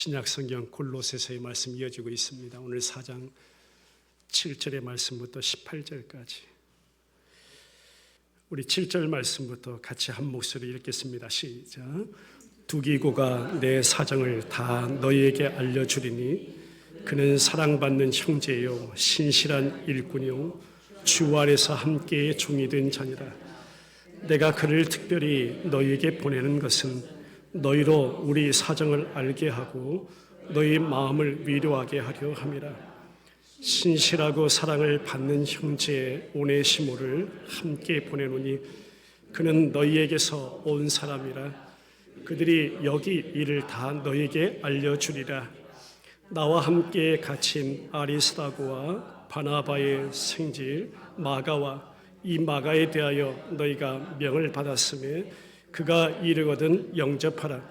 신약성경 골로새서의 말씀 이어지고 있습니다. 오늘 4장 7절의 말씀부터 18절까지 우리 7절 말씀부터 같이 한 목소리 읽겠습니다. 시작. 두기고가 내 사정을 다 너희에게 알려주리니 그는 사랑받는 형제요 신실한 일꾼이요 주 안에서 함께 종이 된 자니라. 내가 그를 특별히 너희에게 보내는 것은 너희로 우리 사정을 알게 하고 너희 마음을 위로하게 하려 함이라. 신실하고 사랑을 받는 형제 오네시모를 함께 보내노니 그는 너희에게서 온 사람이라. 그들이 여기 일을 다 너희에게 알려주리라. 나와 함께 갇힌 아리스다고와 바나바의 생질 마가와 이 마가에 대하여 너희가 명을 받았음에 그가 이르거든 영접하라.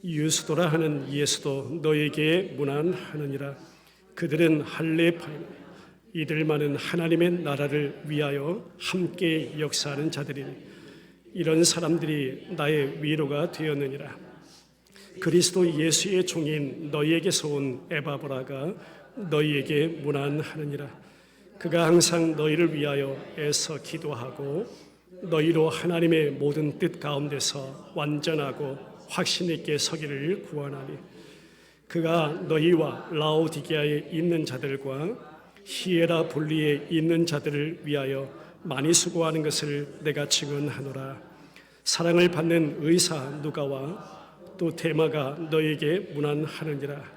유스도라 하는 예수도 너에게 문안하느니라. 그들은 할례파이나 이들만은 하나님의 나라를 위하여 함께 역사하는 자들이니 이런 사람들이 나의 위로가 되었느니라. 그리스도 예수의 종인 너희에게서 온 에바브라가 너희에게 문안하느니라. 그가 항상 너희를 위하여 애써 기도하고 너희로 하나님의 모든 뜻 가운데서 완전하고 확신 있게 서기를 구하나니 그가 너희와 라오디게아에 있는 자들과 히에라볼리에 있는 자들을 위하여 많이 수고하는 것을 내가 증언하노라. 사랑을 받는 의사 누가와 또 데마가 너희에게 문안하느니라.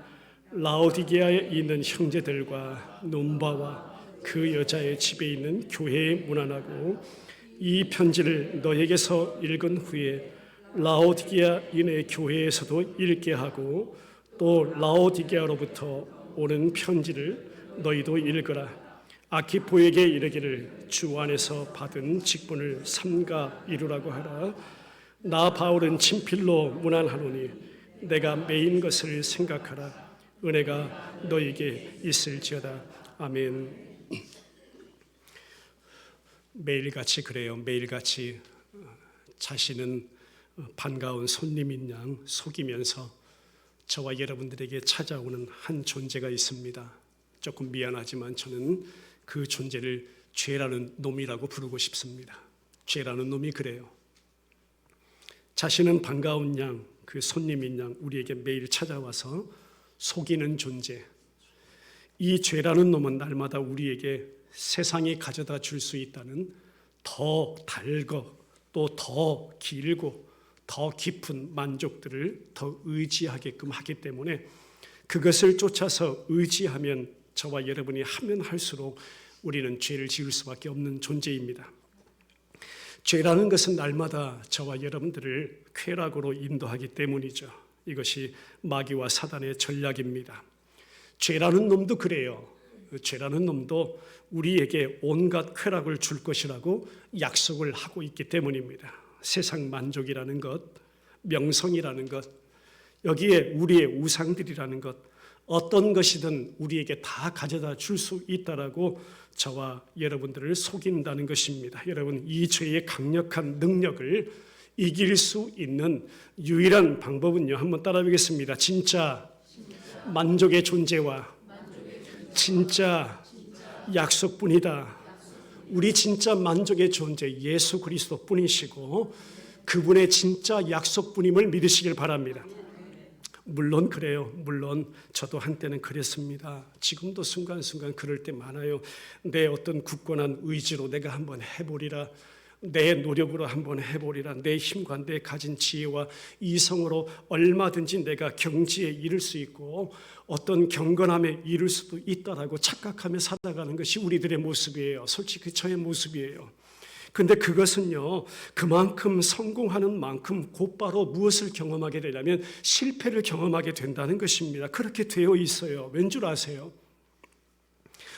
라오디게아에 있는 형제들과 num바와 그 여자의 집에 있는 교회에 문안하고 이 편지를 너에게서 읽은 후에 라오디게아인의 교회에서도 읽게 하고 또 라오디게아로부터 오는 편지를 너희도 읽으라. 아키포에게 이르기를 주 안에서 받은 직분을 삼가 이루라고 하라. 나 바울은 친필로 문안하노니 내가 매인 것을 생각하라. 은혜가 너에게 있을지어다. 아멘. 매일같이 그래요. 매일같이 자신은 반가운 손님인 양 속이면서 저와 여러분들에게 찾아오는 한 존재가 있습니다. 조금 미안하지만 저는 그 존재를 죄라는 놈이라고 부르고 싶습니다. 죄라는 놈이 그래요. 자신은 반가운 양, 그 손님인 양 우리에게 매일 찾아와서 속이는 존재. 이 죄라는 놈은 날마다 우리에게 세상이 가져다 줄 수 있다는 더 달고 또 더 길고 더 깊은 만족들을 더 의지하게끔 하기 때문에 그것을 쫓아서 의지하면 저와 여러분이 하면 할수록 우리는 죄를 지을 수밖에 없는 존재입니다. 죄라는 것은 날마다 저와 여러분들을 쾌락으로 인도하기 때문이죠. 이것이 마귀와 사단의 전략입니다. 죄라는 놈도 그래요. 죄라는 놈도 우리에게 온갖 쾌락을 줄 것이라고 약속을 하고 있기 때문입니다. 세상 만족이라는 것, 명성이라는 것, 여기에 우리의 우상들이라는 것, 어떤 것이든 우리에게 다 가져다 줄 수 있다라고 저와 여러분들을 속인다는 것입니다. 여러분, 이 죄의 강력한 능력을 이길 수 있는 유일한 방법은요, 한번 따라 보겠습니다. 진짜 만족의 존재와 진짜 약속뿐이다. 우리 진짜 만족의 존재 예수 그리스도 뿐이시고 그분의 진짜 약속뿐임을 믿으시길 바랍니다. 물론 그래요. 물론 저도 한때는 그랬습니다. 지금도 순간순간 그럴 때 많아요. 내 어떤 굳건한 의지로 내가 한번 해보리라. 내 노력으로 한번 해보리라. 내 힘과 내 가진 지혜와 이성으로 얼마든지 내가 경지에 이를 수 있고 어떤 경건함에 이를 수도 있다라고 착각하며 살아가는 것이 우리들의 모습이에요. 솔직히 저의 모습이에요. 근데 그것은요, 그만큼 성공하는 만큼 곧바로 무엇을 경험하게 되냐면 실패를 경험하게 된다는 것입니다. 그렇게 되어 있어요. 왠 줄 아세요?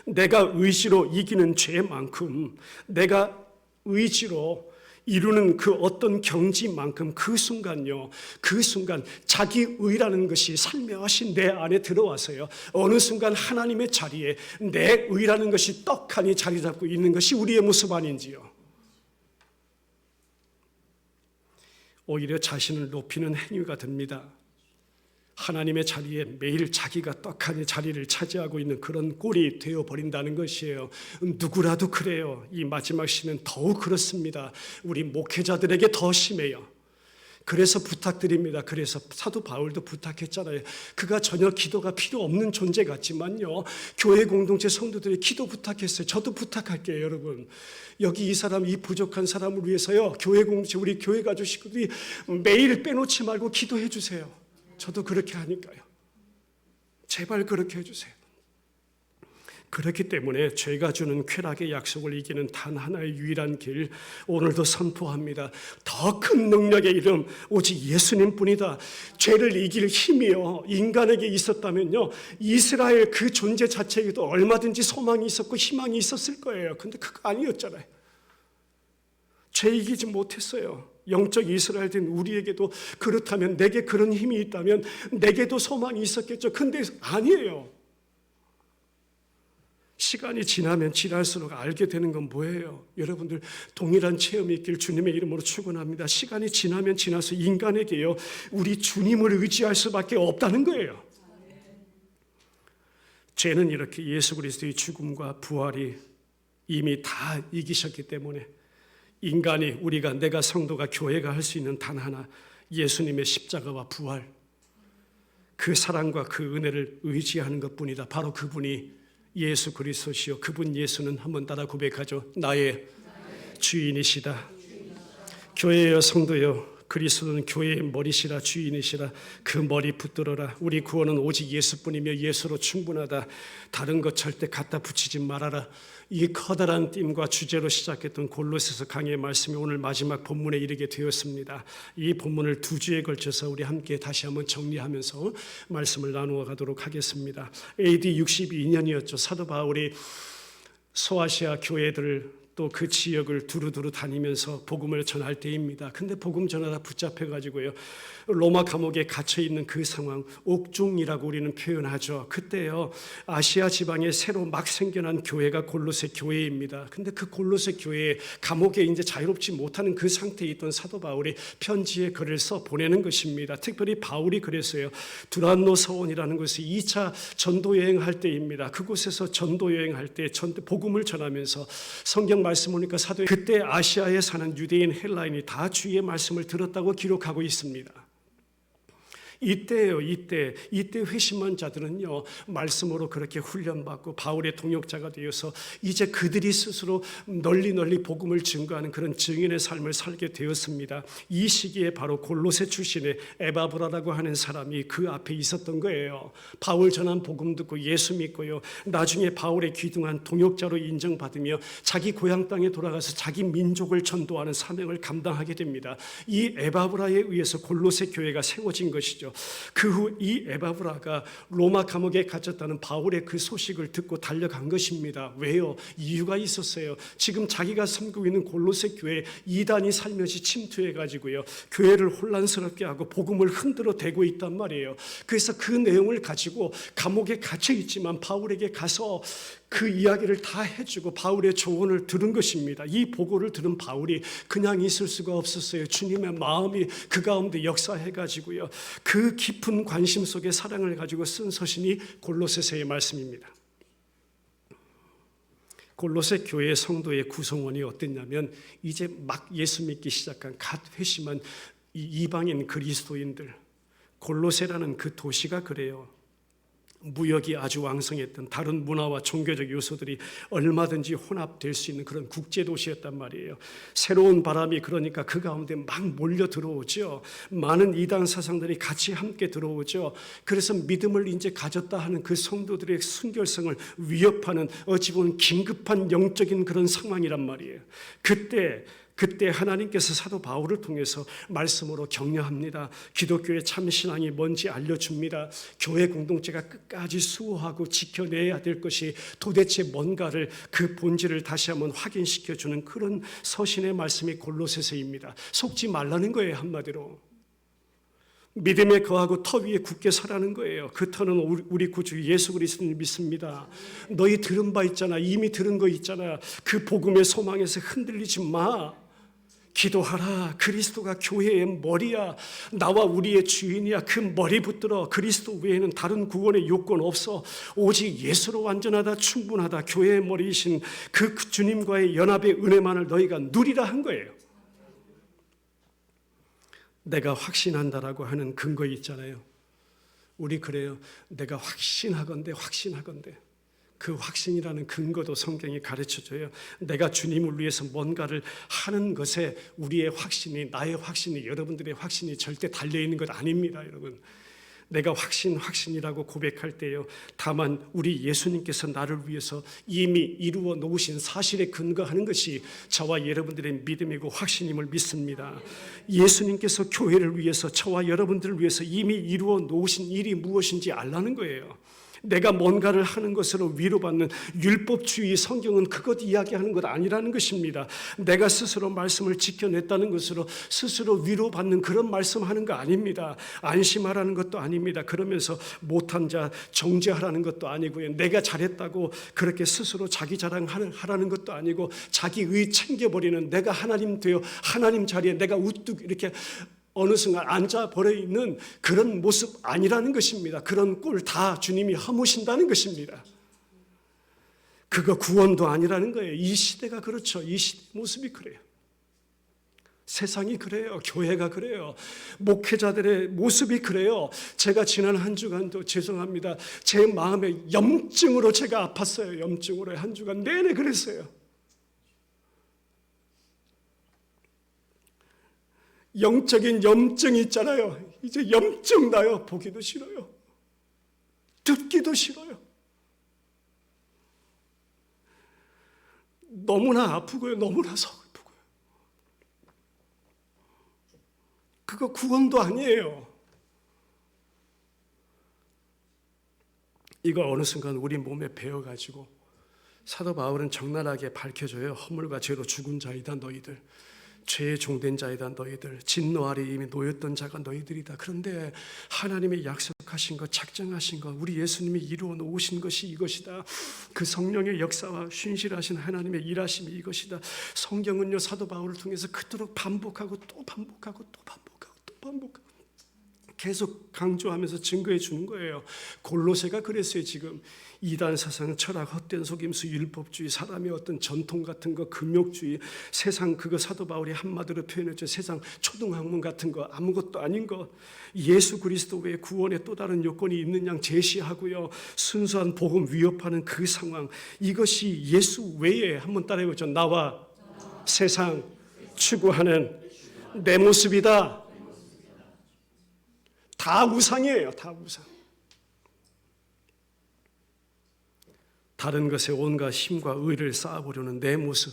내가 의지로 이기는 죄만큼 내가 의지로 이루는 그 어떤 경지만큼 그 순간 자기 의라는 것이 살며시 내 안에 들어와서요, 어느 순간 하나님의 자리에 내 의라는 것이 떡하니 자리 잡고 있는 것이 우리의 모습 아닌지요. 오히려 자신을 높이는 행위가 됩니다. 하나님의 자리에 매일 자기가 떡하니 자리를 차지하고 있는 그런 꼴이 되어버린다는 것이에요. 누구라도 그래요. 이 마지막 시는 더욱 그렇습니다. 우리 목회자들에게 더 심해요. 그래서 부탁드립니다. 그래서 사도 바울도 부탁했잖아요. 그가 전혀 기도가 필요 없는 존재 같지만요, 교회 공동체 성도들이 기도 부탁했어요. 저도 부탁할게요. 여러분, 여기 이 사람, 이 부족한 사람을 위해서요, 교회 공동체, 우리 교회 가족 식구들이 매일 빼놓지 말고 기도해 주세요. 저도 그렇게 하니까요. 제발 그렇게 해주세요. 그렇기 때문에 죄가 주는 쾌락의 약속을 이기는 단 하나의 유일한 길, 오늘도 선포합니다. 더 큰 능력의 이름 오직 예수님뿐이다. 죄를 이길 힘이요, 인간에게 있었다면요, 이스라엘 그 존재 자체에도 얼마든지 소망이 있었고 희망이 있었을 거예요. 근데 그거 아니었잖아요. 죄 이기지 못했어요. 영적 이스라엘된 우리에게도 그렇다면, 내게 그런 힘이 있다면 내게도 소망이 있었겠죠. 근데 아니에요. 시간이 지나면 지날수록 알게 되는 건 뭐예요? 여러분들 동일한 체험이 있길 주님의 이름으로 축원합니다. 시간이 지나면 지나서 인간에게요, 우리 주님을 의지할 수밖에 없다는 거예요. 죄는 이렇게 예수 그리스도의 죽음과 부활이 이미 다 이기셨기 때문에 인간이, 우리가, 내가, 성도가, 교회가 할 수 있는 단 하나, 예수님의 십자가와 부활, 그 사랑과 그 은혜를 의지하는 것뿐이다. 바로 그분이 예수 그리스도시요, 그분 예수는 한번 따라 고백하죠. 나의 주인이시다. 교회여, 성도여, 그리스도는 교회의 머리시라, 주인이시라. 그 머리 붙들어라. 우리 구원은 오직 예수뿐이며 예수로 충분하다. 다른 것 절대 갖다 붙이지 말아라. 이 커다란 띠임과 주제로 시작했던 골로새서 강의의 말씀이 오늘 마지막 본문에 이르게 되었습니다. 이 본문을 2주에 걸쳐서 우리 함께 다시 한번 정리하면서 말씀을 나누어 가도록 하겠습니다. AD 62년이었죠. 사도 바울이 소아시아 교회들, 또 그 지역을 두루두루 다니면서 복음을 전할 때입니다. 근데 복음 전하다 붙잡혀가지고요, 로마 감옥에 갇혀있는 그 상황, 옥중이라고 우리는 표현하죠. 그때요, 아시아 지방에 새로 막 생겨난 교회가 골로새 교회입니다. 근데 그 골로새 교회에, 감옥에 이제 자유롭지 못하는 그 상태에 있던 사도 바울이 편지에 글을 써 보내는 것입니다. 특별히 바울이 그랬어요. 두란노 서원이라는 곳에 2차 전도 여행할 때입니다. 그곳에서 전도 여행할 때 복음을 전하면서 성경 말씀 보니까 사도, 그때 아시아에 사는 유대인, 헬라인이 다 주의 말씀을 들었다고 기록하고 있습니다. 이때예요. 이때 회심한 자들은요, 말씀으로 그렇게 훈련받고 바울의 동역자가 되어서 이제 그들이 스스로 널리 복음을 증거하는 그런 증인의 삶을 살게 되었습니다. 이 시기에 바로 골로새 출신의 에바브라라고 하는 사람이 그 앞에 있었던 거예요. 바울 전한 복음 듣고 예수 믿고요, 나중에 바울의 귀등한 동역자로 인정받으며 자기 고향 땅에 돌아가서 자기 민족을 전도하는 사명을 감당하게 됩니다. 이 에바브라에 의해서 골로새 교회가 세워진 것이죠. 그 후 이 에바브라가 로마 감옥에 갇혔다는 바울의 그 소식을 듣고 달려간 것입니다. 왜요? 이유가 있었어요. 지금 자기가 섬기고 있는 골로새 교회에 이단이 살며시 침투해가지고요, 교회를 혼란스럽게 하고 복음을 흔들어 대고 있단 말이에요. 그래서 그 내용을 가지고 감옥에 갇혀 있지만 바울에게 가서 그 이야기를 다 해주고 바울의 조언을 들은 것입니다. 이 보고를 들은 바울이 그냥 있을 수가 없었어요. 주님의 마음이 그 가운데 역사해가지고요, 그 깊은 관심 속에 사랑을 가지고 쓴 서신이 골로새서의 말씀입니다. 골로새 교회 성도의 구성원이 어땠냐면, 이제 막 예수 믿기 시작한 갓 회심한 이방인 그리스도인들, 골로새라는 그 도시가 그래요. 무역이 아주 왕성했던, 다른 문화와 종교적 요소들이 얼마든지 혼합될 수 있는 그런 국제도시였단 말이에요. 새로운 바람이, 그러니까 그 가운데 막 몰려 들어오죠. 많은 이단 사상들이 같이 함께 들어오죠. 그래서 믿음을 이제 가졌다 하는 그 성도들의 순결성을 위협하는, 어찌 보면 긴급한 영적인 그런 상황이란 말이에요. 그때 하나님께서 사도 바울을 통해서 말씀으로 격려합니다. 기독교의 참신앙이 뭔지 알려줍니다. 교회 공동체가 끝까지 수호하고 지켜내야 될 것이 도대체 뭔가를, 그 본질을 다시 한번 확인시켜주는 그런 서신의 말씀이 골로새서입니다. 속지 말라는 거예요. 한마디로 믿음에 거하고 터 위에 굳게 서라는 거예요. 그 터는 우리 구주 예수 그리스도를 믿습니다. 너희 들은 바 있잖아. 이미 들은 거 있잖아. 그 복음의 소망에서 흔들리지 마. 기도하라. 그리스도가 교회의 머리야. 나와 우리의 주인이야. 그 머리 붙들어. 그리스도 외에는 다른 구원의 요건 없어. 오직 예수로 완전하다, 충분하다. 교회의 머리이신 그 주님과의 연합의 은혜만을 너희가 누리라 한 거예요. 내가 확신한다라고 하는 근거 있잖아요. 우리 그래요. 내가 확신하건대. 그 확신이라는 근거도 성경이 가르쳐줘요. 내가 주님을 위해서 뭔가를 하는 것에 우리의 확신이, 나의 확신이, 여러분들의 확신이 절대 달려있는 것 아닙니다, 여러분. 내가 확신이라고 고백할 때요. 다만 우리 예수님께서 나를 위해서 이미 이루어 놓으신 사실에 근거하는 것이 저와 여러분들의 믿음이고 확신임을 믿습니다. 예수님께서 교회를 위해서, 저와 여러분들을 위해서 이미 이루어 놓으신 일이 무엇인지 알라는 거예요. 내가 뭔가를 하는 것으로 위로받는 율법주의 성경은 그것 이야기하는 것 아니라는 것입니다. 내가 스스로 말씀을 지켜냈다는 것으로 스스로 위로받는 그런 말씀하는 거 아닙니다. 안심하라는 것도 아닙니다. 그러면서 못한 자 정죄하라는 것도 아니고요. 내가 잘했다고 그렇게 스스로 자기 자랑하라는 것도 아니고 자기의 챙겨버리는, 내가 하나님 되어 하나님 자리에 내가 우뚝 이렇게 어느 순간 앉아버려 있는 그런 모습 아니라는 것입니다. 그런 꼴 다 주님이 허무신다는 것입니다. 그거 구원도 아니라는 거예요. 이 시대가 그렇죠. 이 시대 모습이 그래요. 세상이 그래요. 교회가 그래요. 목회자들의 모습이 그래요. 제가 지난 한 주간도 죄송합니다. 제 마음에 염증으로 제가 아팠어요. 염증으로 한 주간 내내 그랬어요. 영적인 염증이 있잖아요. 이제 염증 나요. 보기도 싫어요. 듣기도 싫어요. 너무나 아프고요. 너무나 서글프고요. 그거 구원도 아니에요. 이거 어느 순간 우리 몸에 배어가지고 사도 바울은 적나라하게 밝혀줘요. 허물과 죄로 죽은 자이다 너희들. 죄에 종된 자이다 너희들. 진노 아래 이미 놓였던 자가 너희들이다. 그런데 하나님의 약속하신 것, 작정하신 것, 우리 예수님이 이루어 놓으신 것이 이것이다. 그 성령의 역사와 신실하신 하나님의 일하심이 이것이다. 성경은요, 사도 바울을 통해서 그토록 반복하고 또 반복하고 또 반복하고 또 반복하고 계속 강조하면서 증거해 주는 거예요. 골로새가 그랬어요. 지금 이단 사상, 철학, 헛된 속임수, 율법주의, 사람의 어떤 전통 같은 거, 금욕주의, 세상 그거 사도 바울이 한마디로 표현했죠. 세상 초등학문 같은 거, 아무것도 아닌 거, 예수 그리스도 외에 구원의 또 다른 요건이 있는 양 제시하고요. 순수한 복음 위협하는 그 상황, 이것이 예수 외에, 한번 따라해보죠. 나와 세상 추구하는 내 모습이다. 다 우상이에요. 다 우상. 다른 것에 온갖 힘과 의를 쌓아보려는 내 모습,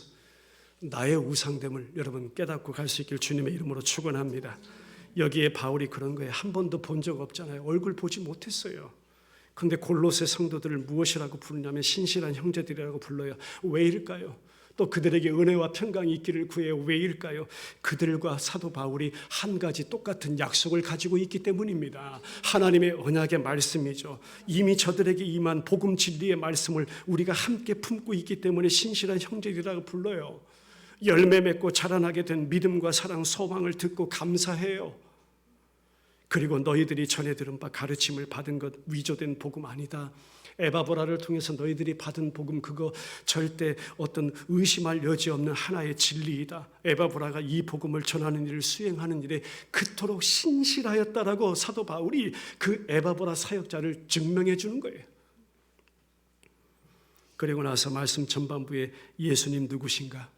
나의 우상됨을 여러분 깨닫고 갈 수 있길 주님의 이름으로 축원합니다. 여기에 바울이 그런 거예요. 한 번도 본 적 없잖아요. 얼굴 보지 못했어요. 그런데 골로새 성도들을 무엇이라고 부르냐면 신실한 형제들이라고 불러요. 왜일까요? 또 그들에게 은혜와 평강이 있기를 구해요. 왜일까요? 그들과 사도 바울이 한 가지 똑같은 약속을 가지고 있기 때문입니다. 하나님의 언약의 말씀이죠. 이미 저들에게 임한 복음 진리의 말씀을 우리가 함께 품고 있기 때문에 신실한 형제들이라고 불러요. 열매 맺고 자라나게 된 믿음과 사랑, 소망을 듣고 감사해요. 그리고 너희들이 전해 들은 바 가르침을 받은 것 위조된 복음 아니다. 에바보라를 통해서 너희들이 받은 복음, 그거 절대 어떤 의심할 여지 없는 하나의 진리이다. 에바보라가 이 복음을 전하는 일을 수행하는 일에 그토록 신실하였다라고 사도 바울이 그 에바보라 사역자를 증명해 주는 거예요. 그리고 나서 말씀 전반부에 예수님 누구신가?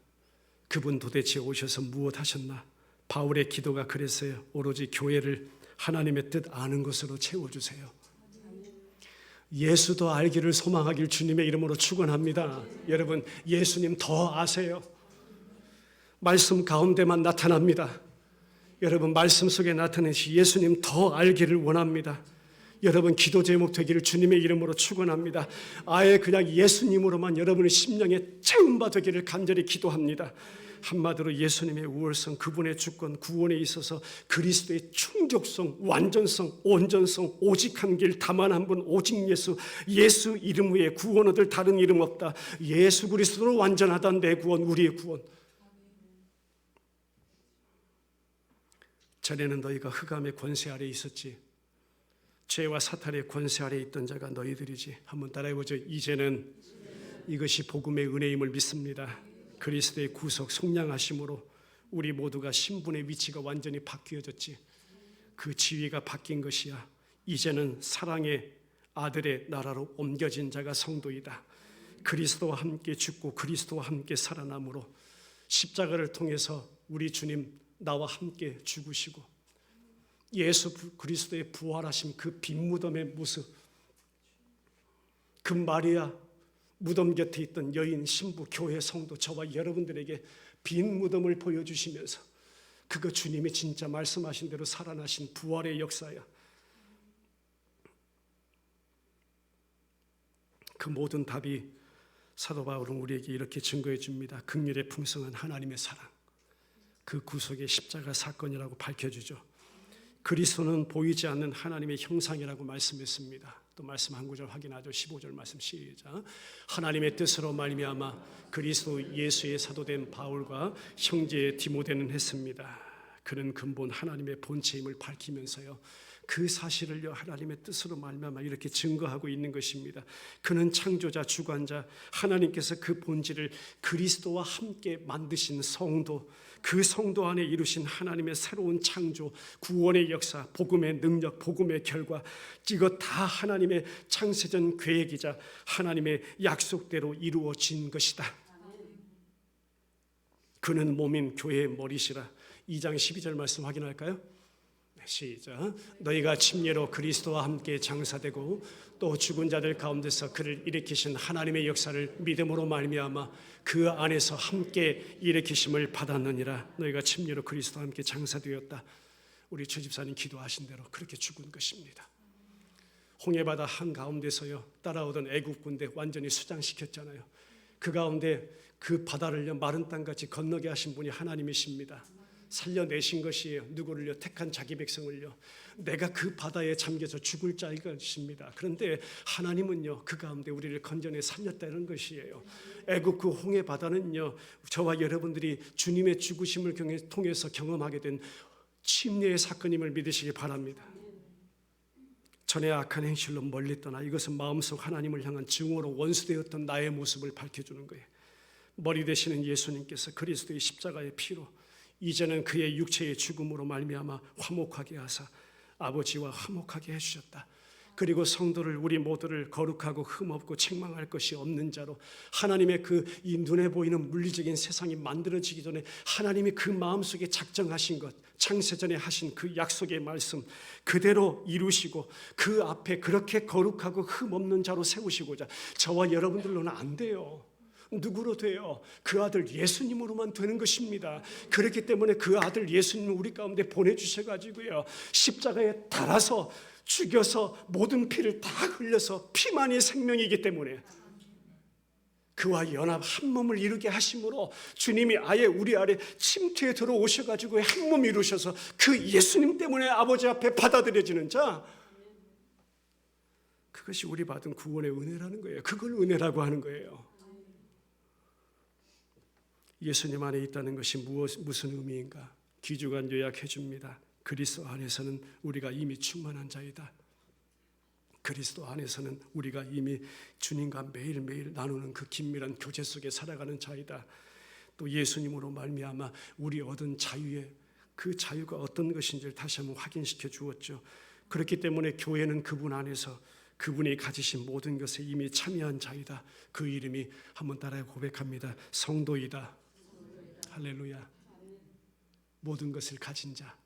그분 도대체 오셔서 무엇 하셨나? 바울의 기도가 그랬어요. 오로지 교회를 하나님의 뜻 아는 것으로 채워주세요. 예수도 알기를 소망하길 주님의 이름으로 축원합니다. 여러분, 예수님 더 아세요. 말씀 가운데만 나타납니다. 여러분, 말씀 속에 나타내시 예수님 더 알기를 원합니다. 여러분, 기도 제목 되기를 주님의 이름으로 축원합니다. 아예 그냥 예수님으로만 여러분의 심령에 채움바 되기를 간절히 기도합니다. 한마디로 예수님의 우월성, 그분의 주권, 구원에 있어서 그리스도의 충족성, 완전성, 온전성, 오직 한 길, 다만 한 분, 오직 예수, 예수 이름 외에 구원 얻을 다른 이름 없다. 예수 그리스도로 완전하다. 내 구원, 우리의 구원. 전에는 너희가 흑암의 권세 아래 있었지. 죄와 사탄의 권세 아래 있던 자가 너희들이지. 한번 따라해보죠. 이제는 이것이 복음의 은혜임을 믿습니다. 그리스도의 구속 속량하심으로 우리 모두가 신분의 위치가 완전히 바뀌어졌지. 그 지위가 바뀐 것이야. 이제는 사랑의 아들의 나라로 옮겨진 자가 성도이다. 그리스도와 함께 죽고 그리스도와 함께 살아남으로 십자가를 통해서 우리 주님 나와 함께 죽으시고 예수 그리스도의 부활하심 그 빈 무덤의 모습, 그 마리아 무덤 곁에 있던 여인, 신부, 교회 성도 저와 여러분들에게 빈 무덤을 보여주시면서 그거 주님이 진짜 말씀하신 대로 살아나신 부활의 역사야. 그 모든 답이 사도 바울은 우리에게 이렇게 증거해 줍니다. 긍휼의 풍성한 하나님의 사랑, 그 구속의 십자가 사건이라고 밝혀주죠. 그리스도는 보이지 않는 하나님의 형상이라고 말씀했습니다. 또 말씀 한 구절 확인하죠. 15절 말씀 시작. 하나님의 뜻으로 말미암아 그리스도 예수의 사도된 바울과 형제 디모데는 했습니다. 그는 근본 하나님의 본체임을 밝히면서요, 그 사실을요 하나님의 뜻으로 말미암아 이렇게 증거하고 있는 것입니다. 그는 창조자 주관자, 하나님께서 그 본질을 그리스도와 함께 만드신 성도, 그 성도 안에 이루신 하나님의 새로운 창조, 구원의 역사, 복음의 능력, 복음의 결과, 이것 다 하나님의 창세전 계획이자 하나님의 약속대로 이루어진 것이다. 그는 몸인 교회의 머리시라. 2장 12절 말씀 확인할까요? 시작. 너희가 침례로 그리스도와 함께 장사되고 또 죽은 자들 가운데서 그를 일으키신 하나님의 역사를 믿음으로 말미암아 그 안에서 함께 일으키심을 받았느니라. 너희가 침례로 그리스도와 함께 장사되었다. 우리 최 집사님 기도하신 대로 그렇게 죽은 것입니다. 홍해바다 한가운데서요 따라오던 애국 군대 완전히 수장시켰잖아요. 그 가운데 그 바다를요 마른 땅같이 건너게 하신 분이 하나님이십니다. 살려내신 것이에요. 누구를요? 택한 자기 백성을요. 내가 그 바다에 잠겨서 죽을 자이십니다. 그런데 하나님은요 그 가운데 우리를 건져내 살렸다는 것이에요. 애국 그 홍해 바다는요 저와 여러분들이 주님의 죽으심을 통해서 경험하게 된 침례의 사건임을 믿으시기 바랍니다. 전에 악한 행실로 멀리 떠나 이것은 마음속 하나님을 향한 증오로 원수되었던 나의 모습을 밝혀주는 거예요. 머리 되시는 예수님께서 그리스도의 십자가의 피로 이제는 그의 육체의 죽음으로 말미암아 화목하게 하사 아버지와 화목하게 해주셨다. 그리고 성도를 우리 모두를 거룩하고 흠없고 책망할 것이 없는 자로 하나님의 그 이 눈에 보이는 물리적인 세상이 만들어지기 전에 하나님이 그 마음속에 작정하신 것, 창세전에 하신 그 약속의 말씀 그대로 이루시고 그 앞에 그렇게 거룩하고 흠없는 자로 세우시고자 저와 여러분들로는 안 돼요. 누구로 돼요? 그 아들 예수님으로만 되는 것입니다. 그렇기 때문에 그 아들 예수님을 우리 가운데 보내주셔가지고요 십자가에 달아서 죽여서 모든 피를 다 흘려서 피만이 생명이기 때문에 그와 연합 한 몸을 이루게 하심으로 주님이 아예 우리 아래 침투에 들어오셔가지고 한 몸 이루셔서 그 예수님 때문에 아버지 앞에 받아들여지는 자, 그것이 우리 받은 구원의 은혜라는 거예요. 그걸 은혜라고 하는 거예요. 예수님 안에 있다는 것이 무슨 의미인가? 귀주간 요약해 줍니다. 그리스도 안에서는 우리가 이미 충만한 자이다. 그리스도 안에서는 우리가 이미 주님과 매일매일 나누는 그 긴밀한 교제 속에 살아가는 자이다. 또 예수님으로 말미암아 우리 얻은 자유의 그 자유가 어떤 것인지를 다시 한번 확인시켜 주었죠. 그렇기 때문에 교회는 그분 안에서 그분이 가지신 모든 것에 이미 참여한 자이다. 그 이름이 한번 따라 고백합니다. 성도이다. 할렐루야. 모든 것을 가진 자.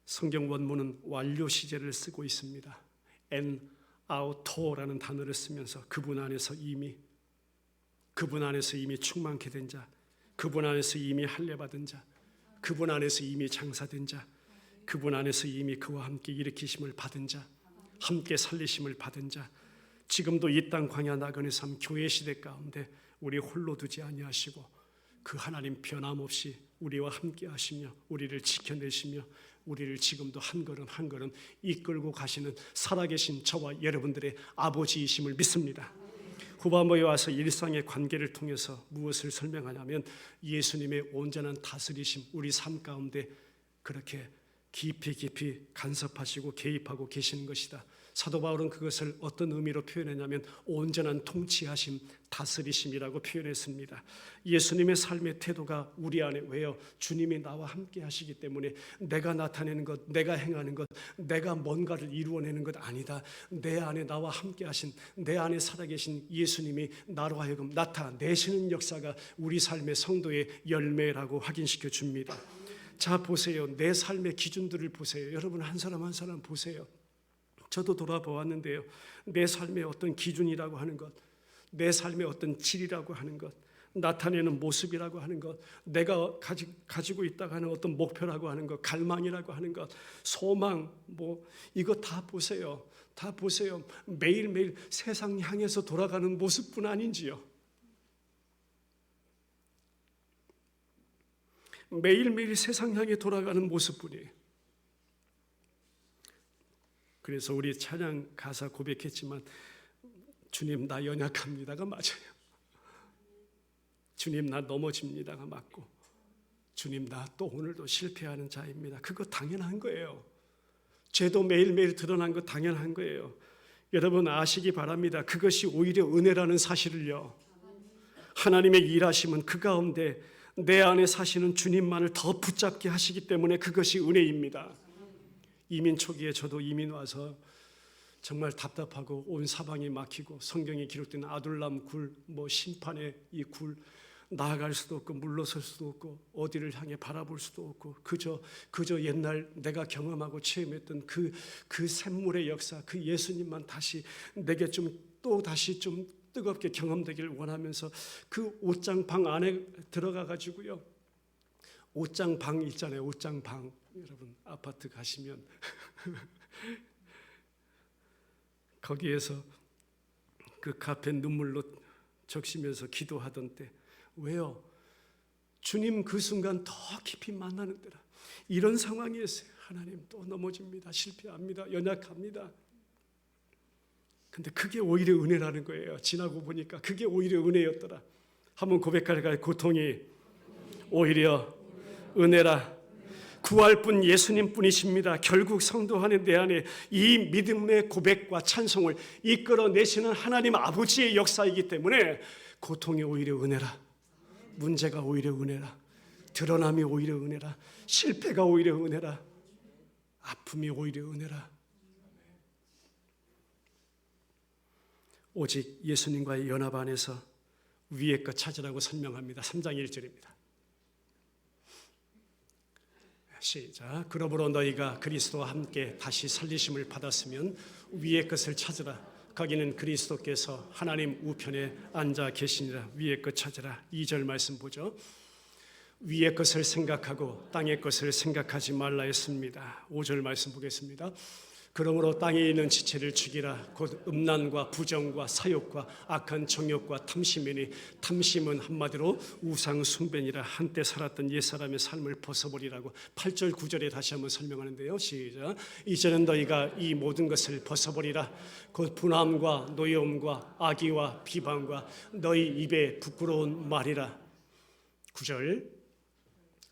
성경 원문은 완료 시제를 쓰고 있습니다. en auto라는 단어를 쓰면서 그분 안에서 이미 충만케 된 자, 그분 안에서 이미 할례받은 자, 그분 안에서 이미 장사된 자, 그분 안에서 이미 그와 함께 일으키심을 받은 자, 함께 살리심을 받은 자, 지금도 이 땅 광야 나그네 삶 교회 시대 가운데 우리 홀로 두지 아니하시고 그 하나님 변함없이 우리와 함께 하시며 우리를 지켜내시며 우리를 지금도 한 걸음 한 걸음 이끌고 가시는 살아계신 저와 여러분들의 아버지이심을 믿습니다. 후반부에 와서 일상의 관계를 통해서 무엇을 설명하냐면 예수님의 온전한 다스리심, 우리 삶 가운데 그렇게 깊이 간섭하시고 개입하고 계시는 것이다. 사도 바울은 그것을 어떤 의미로 표현했냐면 온전한 통치하심, 다스리심이라고 표현했습니다. 예수님의 삶의 태도가 우리 안에 왜요? 주님이 나와 함께 하시기 때문에 내가 나타내는 것, 내가 행하는 것, 내가 뭔가를 이루어내는 것 아니다. 내 안에 나와 함께 하신, 내 안에 살아계신 예수님이 나로 하여금 나타내시는 역사가 우리 삶의 성도의 열매라고 확인시켜 줍니다. 자, 보세요. 내 삶의 기준들을 보세요. 여러분 한 사람 한 사람 보세요. 저도 돌아보았는데요. 내 삶의 어떤 기준이라고 하는 것, 내 삶의 어떤 질이라고 하는 것, 나타내는 모습이라고 하는 것, 내가 가지고 있다고 하는 어떤 목표라고 하는 것, 갈망이라고 하는 것, 소망, 이거 다 보세요. 다 보세요. 매일매일 세상 향해서 돌아가는 모습뿐 아닌지요. 매일매일 세상 향해 돌아가는 모습뿐이에요. 그래서 우리 찬양 가사 고백했지만 주님 나 연약합니다가 맞아요. 주님 나 넘어집니다가 맞고 주님 나 또 오늘도 실패하는 자입니다. 그거 당연한 거예요. 죄도 매일매일 드러난 거 당연한 거예요. 여러분 아시기 바랍니다. 그것이 오히려 은혜라는 사실을요. 하나님의 일하심은 그 가운데 내 안에 사시는 주님만을 더 붙잡게 하시기 때문에 그것이 은혜입니다. 이민 초기에 저도 이민 와서 정말 답답하고 온 사방이 막히고 성경에 기록된 아둘람 굴, 심판의 이 굴, 나아갈 수도 없고 물러설 수도 없고 어디를 향해 바라볼 수도 없고 그저 옛날 내가 경험하고 체험했던 그 샘물의 역사, 그 예수님만 다시 내게 또 다시 좀 뜨겁게 경험되길 원하면서 그 옷장 방 안에 들어가 가지고요. 옷장 방 있잖아요. 옷장 방. 여러분 아파트 가시면 거기에서 그 카페 눈물로 적시면서 기도하던 때 왜요? 주님 그 순간 더 깊이 만나는 때라. 이런 상황이었어요. 하나님 또 넘어집니다. 실패합니다. 연약합니다. 근데 그게 오히려 은혜라는 거예요. 지나고 보니까 그게 오히려 은혜였더라. 한번 고백할까요? 고통이 오히려 은혜라. 구할 분 예수님 뿐이십니다. 결국 성도하는 내 안에 이 믿음의 고백과 찬송을 이끌어내시는 하나님 아버지의 역사이기 때문에 고통이 오히려 은혜라. 문제가 오히려 은혜라. 드러남이 오히려 은혜라. 실패가 오히려 은혜라. 아픔이 오히려 은혜라. 오직 예수님과의 연합 안에서 위의 것 찾으라고 설명합니다. 3장 1절입니다. 시작. 그러므로 너희가 그리스도와 함께 다시 살리심을 받았으면 위의 것을 찾으라. 거기는 그리스도께서 하나님 우편에 앉아 계시니라. 위의 것 찾으라. 2절 말씀 보죠. 위의 것을 생각하고 땅의 것을 생각하지 말라 했습니다. 5절 말씀 보겠습니다. 그러므로 땅에 있는 지체를 죽이라. 곧 음란과 부정과 사욕과 악한 정욕과 탐심이니 탐심은 한마디로 우상 숭배니라. 한때 살았던 옛사람의 삶을 벗어버리라고 8절 9절에 다시 한번 설명하는데요. 시작. 이제는 너희가 이 모든 것을 벗어버리라. 곧 분함과 노여움과 악의와 비방과 너희 입에 부끄러운 말이라. 9절.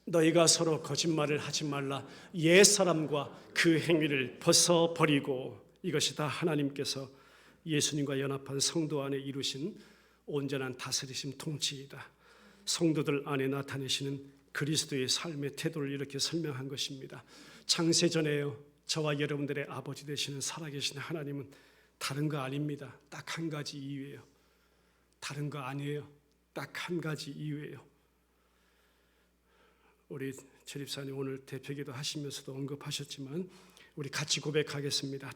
너희가 서로 거짓말을 하지 말라. 옛사람과 그 행위를 벗어버리고. 이것이 다 하나님께서 예수님과 연합한 성도 안에 이루신 온전한 다스리심 통치이다. 성도들 안에 나타내시는 그리스도의 삶의 태도를 이렇게 설명한 것입니다. 창세전에요, 저와 여러분들의 아버지 되시는 살아계신 하나님은 다른 거 아닙니다. 딱 한 가지 이유예요. 다른 거 아니에요. 딱 한 가지 이유예요. 우리 최립사님 오늘 대표기도 하시면서도 언급하셨지만 우리 같이 고백하겠습니다.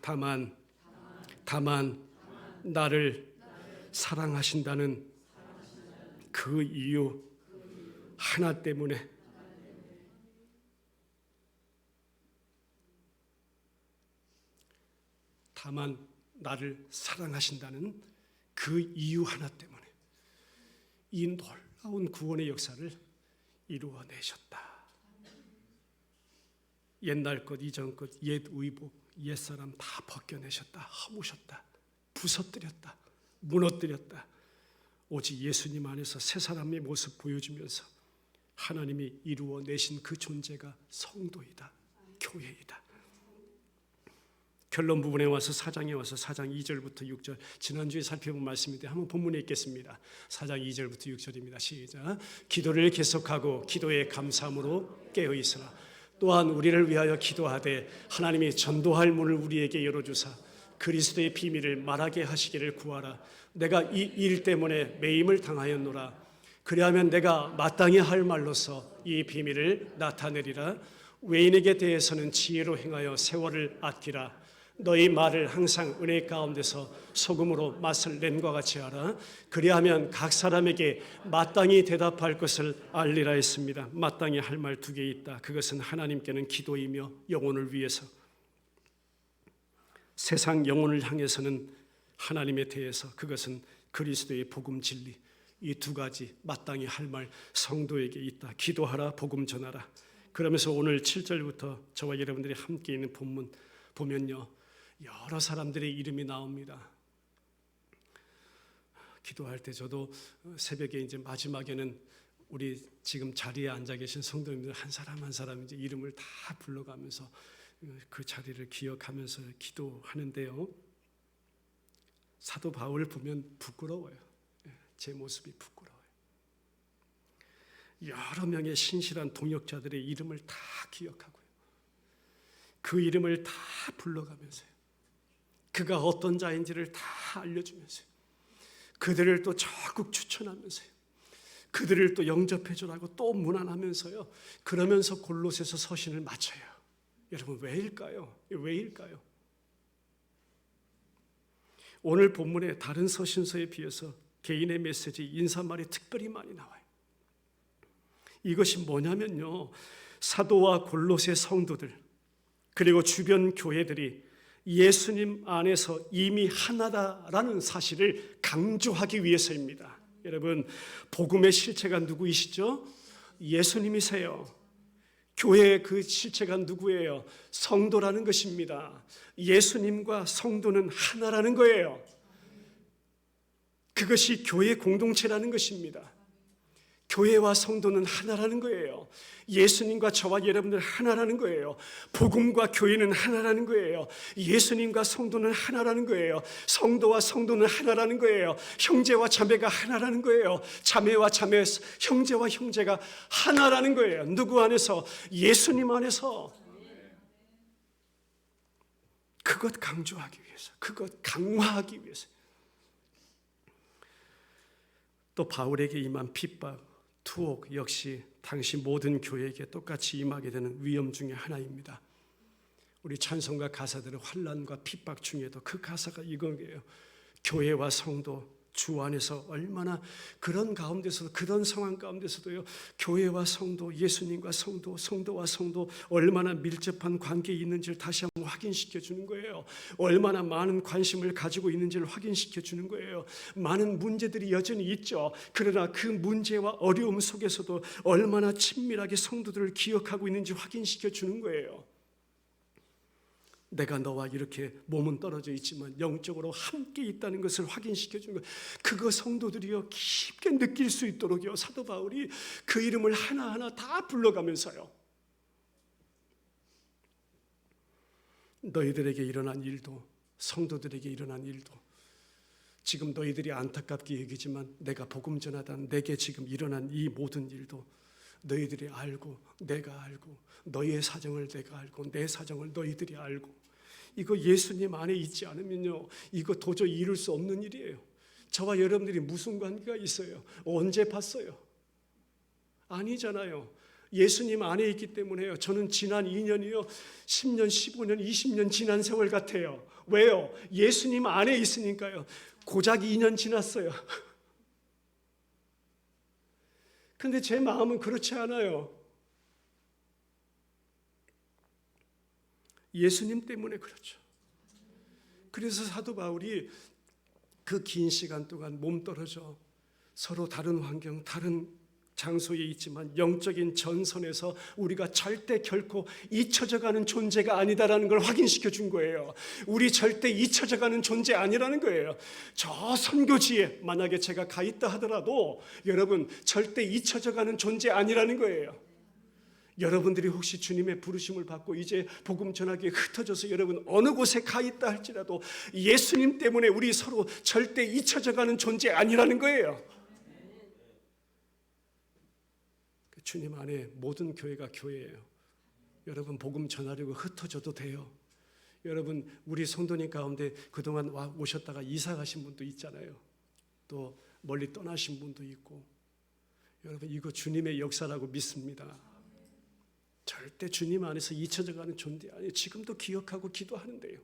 다만 나를 사랑하신다는 그 이유 하나 때문에 다만 나를 사랑하신다는 그 이유 하나 때문에 이 놀라운 구원의 역사를 이루어내셨다. 옛날 것, 이전 것, 옛 의복, 옛사람 다 벗겨내셨다. 허무셨다. 부서뜨렸다. 무너뜨렸다. 오직 예수님 안에서 새 사람의 모습 보여주면서 하나님이 이루어내신 그 존재가 성도이다, 교회이다. 결론 부분에 와서 4장에 와서 4장 2절부터 6절, 지난주에 살펴본 말씀인데 한번 본문에 읽겠습니다. 4장 2절부터 6절입니다. 시작. 기도를 계속하고 기도에 감사함으로 깨어있으라. 또한 우리를 위하여 기도하되 하나님이 전도할 문을 우리에게 열어주사 그리스도의 비밀을 말하게 하시기를 구하라. 내가 이 일 때문에 매임을 당하였노라. 그리하면 내가 마땅히 할 말로서 이 비밀을 나타내리라. 외인에게 대해서는 지혜로 행하여 세월을 아끼라. 너희 말을 항상 은혜 가운데서 소금으로 맛을 낸과 같이 하라. 그리하면 각 사람에게 마땅히 대답할 것을 알리라 했습니다. 마땅히 할 말 2개 있다. 그것은 하나님께는 기도이며 영혼을 위해서, 세상 영혼을 향해서는 하나님에 대해서, 그것은 그리스도의 복음 진리. 이 2가지 마땅히 할 말 성도에게 있다. 기도하라, 복음 전하라. 그러면서 오늘 7절부터 저와 여러분들이 함께 있는 본문 보면요, 여러 사람들의 이름이 나옵니다. 기도할 때 저도 새벽에 이제 마지막에는 우리 지금 자리에 앉아 계신 성도님들 한 사람 한 사람 이제 이름을 다 불러가면서 그 자리를 기억하면서 기도하는데요. 사도 바울 보면 부끄러워요. 제 모습이 부끄러워요. 여러 명의 신실한 동역자들의 이름을 다 기억하고요. 그 이름을 다 불러가면서요. 그가 어떤 자인지를 다 알려주면서요. 그들을 또 적극 추천하면서요. 그들을 또 영접해 주라고 또 문안하면서요. 그러면서 골로새서 서신을 마쳐요. 여러분 왜일까요? 왜일까요? 오늘 본문에 다른 서신서에 비해서 개인의 메시지, 인사말이 특별히 많이 나와요. 이것이 뭐냐면요, 사도와 골로새 성도들 그리고 주변 교회들이 예수님 안에서 이미 하나다라는 사실을 강조하기 위해서입니다. 여러분, 복음의 실체가 누구이시죠? 예수님이세요. 교회의 그 실체가 누구예요? 성도라는 것입니다. 예수님과 성도는 하나라는 거예요. 그것이 교회 공동체라는 것입니다. 교회와 성도는 하나라는 거예요. 예수님과 저와 여러분들 하나라는 거예요. 복음과 교회는 하나라는 거예요. 예수님과 성도는 하나라는 거예요. 성도와 성도는 하나라는 거예요. 형제와 자매가 하나라는 거예요. 자매와 자매, 형제와 형제가 하나라는 거예요. 누구 안에서? 예수님 안에서. 그것 강조하기 위해서, 그것 강화하기 위해서. 또 바울에게 임한 핍박, 투옥 역시 당시 모든 교회에게 똑같이 임하게 되는 위험 중에 하나입니다. 우리 찬송가 가사들은 환난과 핍박 중에도 그 가사가 이거예요. 교회와 성도, 주 안에서 얼마나 그런 가운데서도, 그런 상황 가운데서도요, 교회와 성도, 예수님과 성도, 성도와 성도 얼마나 밀접한 관계에 있는지를 다시 한번 확인시켜 주는 거예요. 얼마나 많은 관심을 가지고 있는지를 확인시켜 주는 거예요. 많은 문제들이 여전히 있죠. 그러나 그 문제와 어려움 속에서도 얼마나 친밀하게 성도들을 기억하고 있는지 확인시켜 주는 거예요. 내가 너와 이렇게 몸은 떨어져 있지만 영적으로 함께 있다는 것을 확인시켜 주는 거예요. 그거 성도들이요 깊게 느낄 수 있도록요, 사도 바울이 그 이름을 하나하나 다 불러가면서요, 너희들에게 일어난 일도, 성도들에게 일어난 일도, 지금 너희들이 안타깝게 여기지만 내가 복음 전하다 내게 지금 일어난 이 모든 일도 너희들이 알고 내가 알고, 너희의 사정을 내가 알고 내 사정을 너희들이 알고, 이거 예수님 안에 있지 않으면요, 이거 도저히 이룰 수 없는 일이에요. 저와 여러분들이 무슨 관계가 있어요? 언제 봤어요? 아니잖아요. 예수님 안에 있기 때문에요. 저는 지난 2년이요 10년, 15년, 20년 지난 세월 같아요. 왜요? 예수님 안에 있으니까요. 고작 2년 지났어요. 근데 제 마음은 그렇지 않아요. 예수님 때문에 그렇죠. 그래서 사도 바울이 그 긴 시간 동안 몸 떨어져 서로 다른 환경, 다른 장소에 있지만 영적인 전선에서 우리가 절대 결코 잊혀져가는 존재가 아니다라는 걸 확인시켜 준 거예요. 우리 절대 잊혀져가는 존재 아니라는 거예요. 저 선교지에 만약에 제가 가 있다 하더라도 여러분 절대 잊혀져가는 존재 아니라는 거예요. 여러분들이 혹시 주님의 부르심을 받고 이제 복음 전하기에 흩어져서 여러분 어느 곳에 가 있다 할지라도 예수님 때문에 우리 서로 절대 잊혀져가는 존재 아니라는 거예요. 주님 안에 모든 교회가 교회예요. 여러분 복음 전하려고 흩어져도 돼요. 여러분 우리 성도님 가운데 그동안 오셨다가 이사 가신 분도 있잖아요. 또 멀리 떠나신 분도 있고. 여러분 이거 주님의 역사라고 믿습니다. 절대 주님 안에서 잊혀져가는 존재 아니에요. 지금도 기억하고 기도하는데요.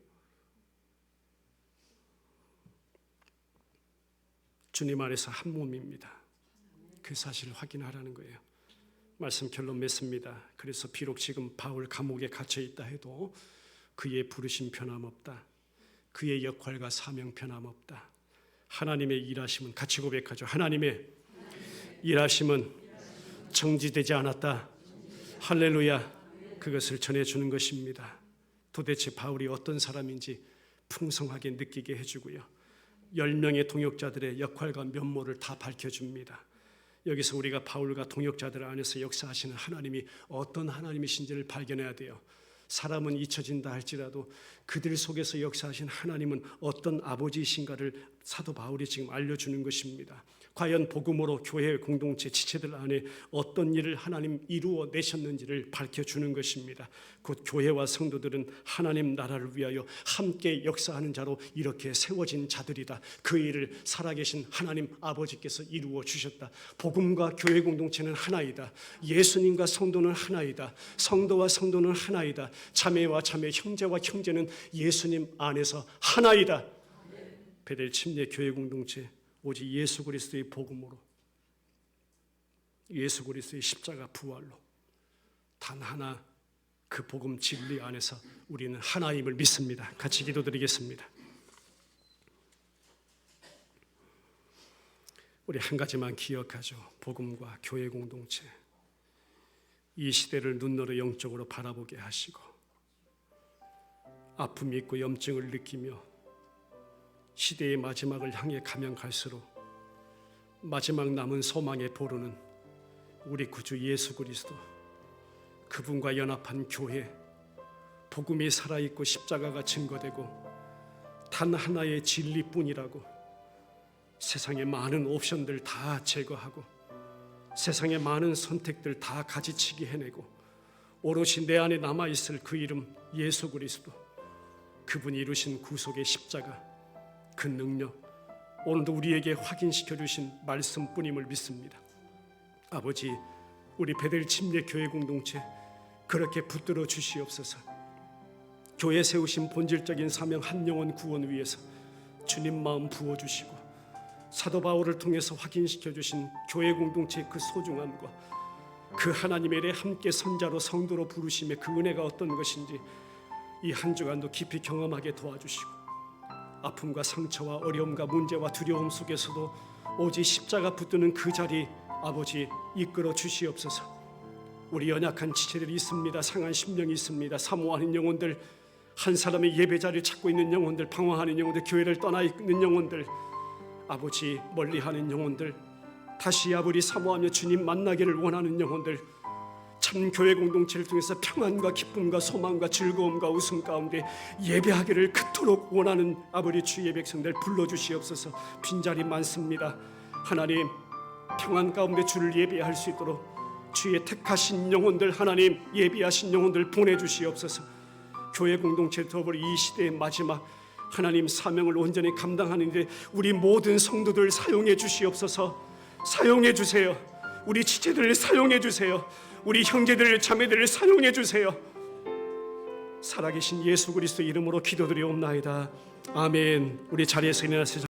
주님 안에서 한 몸입니다. 그 사실을 확인하라는 거예요. 말씀 결론 맺습니다. 그래서 비록 지금 바울 감옥에 갇혀 있다 해도 그의 부르심 변함없다. 그의 역할과 사명 변함없다. 하나님의 일하심은 같이 고백하죠. 하나님의 일하심은 정지되지 않았다. 할렐루야. 그것을 전해주는 것입니다. 도대체 바울이 어떤 사람인지 풍성하게 느끼게 해주고요. 10명의 동역자들의 역할과 면모를 다 밝혀줍니다. 여기서 우리가 바울과 동역자들 안에서 역사하시는 하나님이 어떤 하나님이신지를 발견해야 돼요. 사람은 잊혀진다 할지라도 그들 속에서 역사하신 하나님은 어떤 아버지이신가를 사도 바울이 지금 알려주는 것입니다. 과연 복음으로 교회 공동체 지체들 안에 어떤 일을 하나님 이루어 내셨는지를 밝혀주는 것입니다. 곧 교회와 성도들은 하나님 나라를 위하여 함께 역사하는 자로 이렇게 세워진 자들이다. 그 일을 살아계신 하나님 아버지께서 이루어 주셨다. 복음과 교회 공동체는 하나이다. 예수님과 성도는 하나이다. 성도와 성도는 하나이다. 자매와 자매, 형제와 형제는 예수님 안에서 하나이다. 베델 침례 교회 공동체 오직 예수 그리스도의 복음으로, 예수 그리스도의 십자가 부활로 단 하나 그 복음 진리 안에서 우리는 하나임을 믿습니다. 같이 기도드리겠습니다. 우리 한 가지만 기억하죠. 복음과 교회 공동체, 이 시대를 눈으로 영적으로 바라보게 하시고 아픔이 있고 염증을 느끼며 시대의 마지막을 향해 가면 갈수록 마지막 남은 소망의 보루는 우리 구주 예수 그리스도, 그분과 연합한 교회, 복음이 살아있고 십자가가 증거되고 단 하나의 진리뿐이라고 세상의 많은 옵션들 다 제거하고 세상의 많은 선택들 다 가지치기 해내고 오롯이 내 안에 남아있을 그 이름 예수 그리스도, 그분이 이루신 구속의 십자가, 그 능력, 오늘도 우리에게 확인시켜 주신 말씀뿐임을 믿습니다. 아버지, 우리 베델 침례 교회 공동체 그렇게 붙들어 주시옵소서. 교회 세우신 본질적인 사명 한 영혼 구원 위해서 주님 마음 부어주시고 사도 바울을 통해서 확인시켜 주신 교회 공동체의 그 소중함과 그 하나님의 일에 함께 선자로 성도로 부르심의 그 은혜가 어떤 것인지 이 한 주간도 깊이 경험하게 도와주시고 아픔과 상처와 어려움과 문제와 두려움 속에서도 오직 십자가 붙드는 그 자리 아버지 이끌어 주시옵소서. 우리 연약한 지체들이 있습니다. 상한 심령이 있습니다. 사모하는 영혼들, 한 사람의 예배자를 찾고 있는 영혼들, 방황하는 영혼들, 교회를 떠나 있는 영혼들, 아버지 멀리하는 영혼들, 다시 아버지 사모하며 주님 만나기를 원하는 영혼들, 참 교회 공동체를 통해서 평안과 기쁨과 소망과 즐거움과 웃음 가운데 예배하기를 그토록 원하는 아버지 주의 백성들 불러주시옵소서. 빈자리 많습니다. 하나님 평안 가운데 주를 예배할 수 있도록 주의 택하신 영혼들, 하나님 예비하신 영혼들 보내주시옵소서. 교회 공동체 더불어 이 시대의 마지막 하나님 사명을 온전히 감당하는 데 우리 모든 성도들 사용해 주시옵소서. 사용해 주세요. 우리 지체들을 사용해 주세요. 우리 형제들 자매들을 사용해 주세요. 살아계신 예수 그리스도 이름으로 기도드리옵나이다. 아멘. 우리 자리에서 일어나서